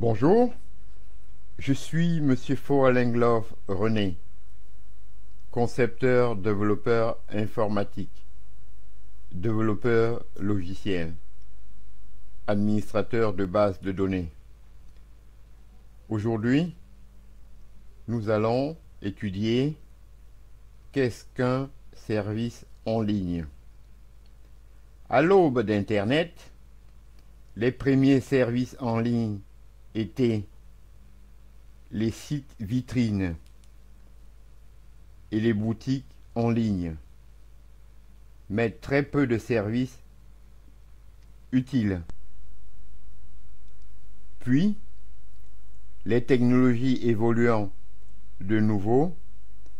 Bonjour, je suis Monsieur Foalengloff René, concepteur, développeur informatique, développeur logiciel, administrateur de bases de données. Aujourd'hui, nous allons étudier qu'est-ce qu'un service en ligne. À l'aube d'Internet, les premiers services en ligne étaient les sites vitrines et les boutiques en ligne, mais très peu de services utiles. Puis, les technologies évoluant, de nouveaux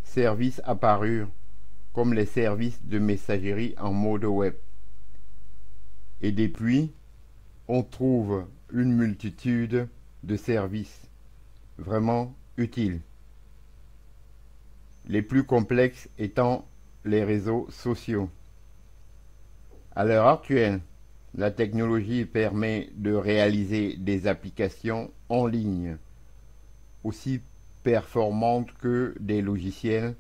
services apparurent, comme les services de messagerie en mode web. Et depuis, on trouve une multitude de services vraiment utiles. Les plus complexes étant les réseaux sociaux. À l'heure actuelle, la technologie permet de réaliser des applications en ligne, aussi performantes que des logiciels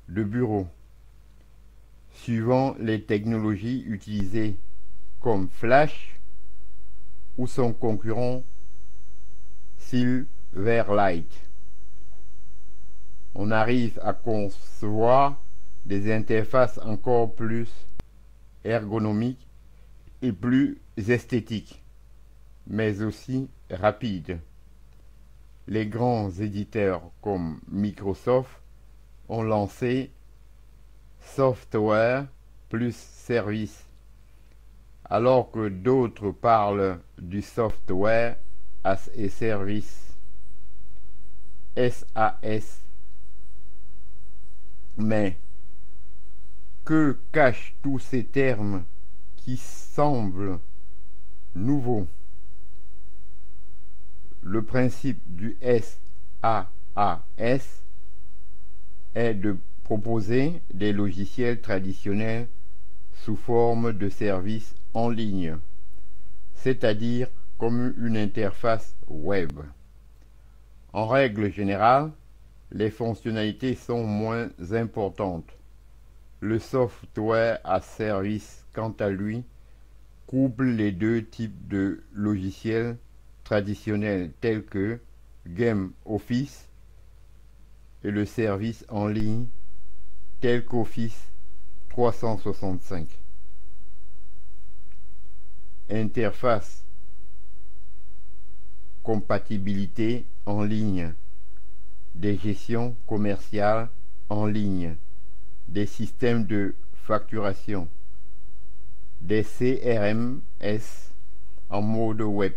de bureau. Suivant les technologies utilisées comme Flash ou son concurrent Silverlight. On arrive à concevoir des interfaces encore plus ergonomiques et plus esthétiques, mais aussi rapides. Les grands éditeurs comme Microsoft ont lancé Software plus Service, alors que d'autres parlent du Software as a Service, SAS. Mais que cachent tous ces termes qui semblent nouveaux? Le principe du SaaS est de proposer des logiciels traditionnels sous forme de services en ligne, c'est-à-dire comme une interface web. En règle générale, les fonctionnalités sont moins importantes. Le software as service, quant à lui, couple les deux types de logiciels traditionnels tels que Game Office et le service en ligne tel qu'Office 365. Interface, compatibilité en ligne, des gestions commerciales en ligne, des systèmes de facturation, des CRMS en mode web,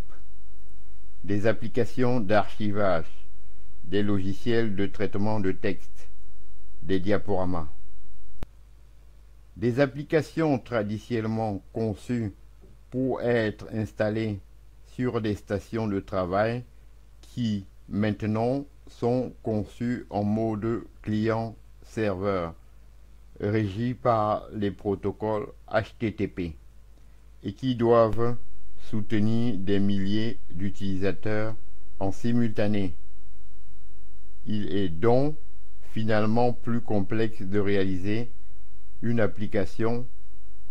des applications d'archivage, des logiciels de traitement de texte, des diaporamas. Des applications traditionnellement conçues pour être installées sur des stations de travail qui maintenant sont conçues en mode client-serveur, régis par les protocoles HTTP et qui doivent soutenir des milliers d'utilisateurs en simultané. Il est donc finalement plus complexe de réaliser une application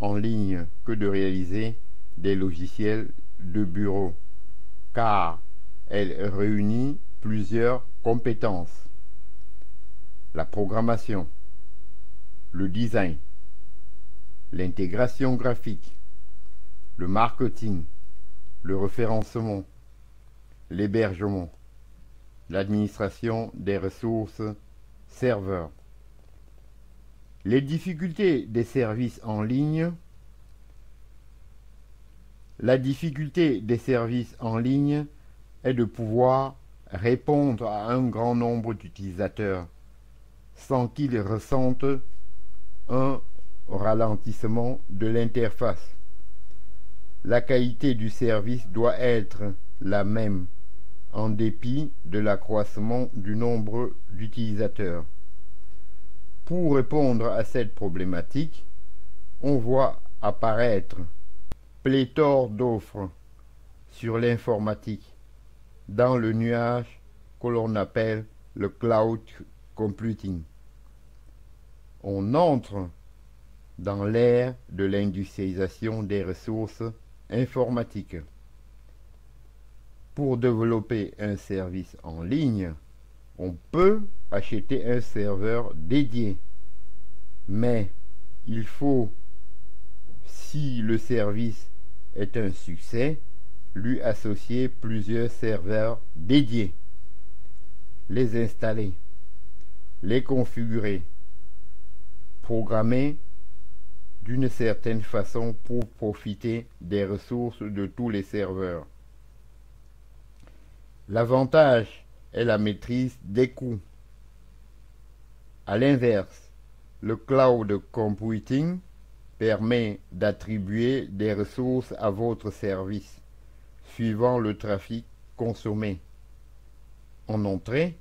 en ligne que de réaliser des logiciels de bureau, car elle réunit plusieurs compétences: la programmation, le design, l'intégration graphique, le marketing, le référencement, l'hébergement, l'administration des ressources serveurs. Les difficultés des services en ligne. La difficulté des services en ligne est de pouvoir répondre à un grand nombre d'utilisateurs sans qu'ils ressentent un ralentissement de l'interface. La qualité du service doit être la même en dépit de l'accroissement du nombre d'utilisateurs. Pour répondre à cette problématique, on voit apparaître pléthore d'offres sur l'informatique, dans le nuage que l'on appelle le cloud computing. On entre dans l'ère de l'industrialisation des ressources informatiques. Pour développer un service en ligne, on peut acheter un serveur dédié, mais il faut, si le service est un succès, lui associer plusieurs serveurs dédiés, les installer, les configurer, programmer d'une certaine façon pour profiter des ressources de tous les serveurs. L'avantage est la maîtrise des coûts. À l'inverse, le cloud computing permet d'attribuer des ressources à votre service, suivant le trafic consommé, en entrée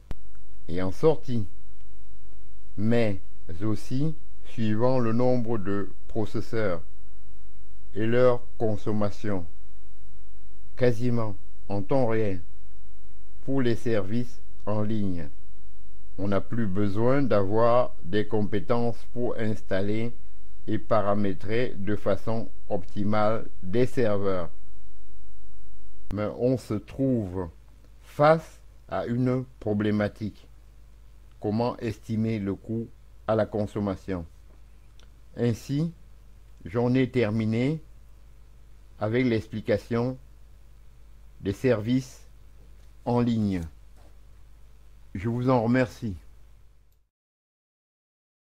et en sortie, mais aussi suivant le nombre de processeurs et leur consommation, quasiment en temps réel. Pour les services en ligne, on n'a plus besoin d'avoir des compétences pour installer et paramétrer de façon optimale des serveurs. Mais on se trouve face à une problématique. Comment estimer le coût à la consommation? Ainsi, j'en ai terminé avec l'explication des services en ligne. Je vous en remercie.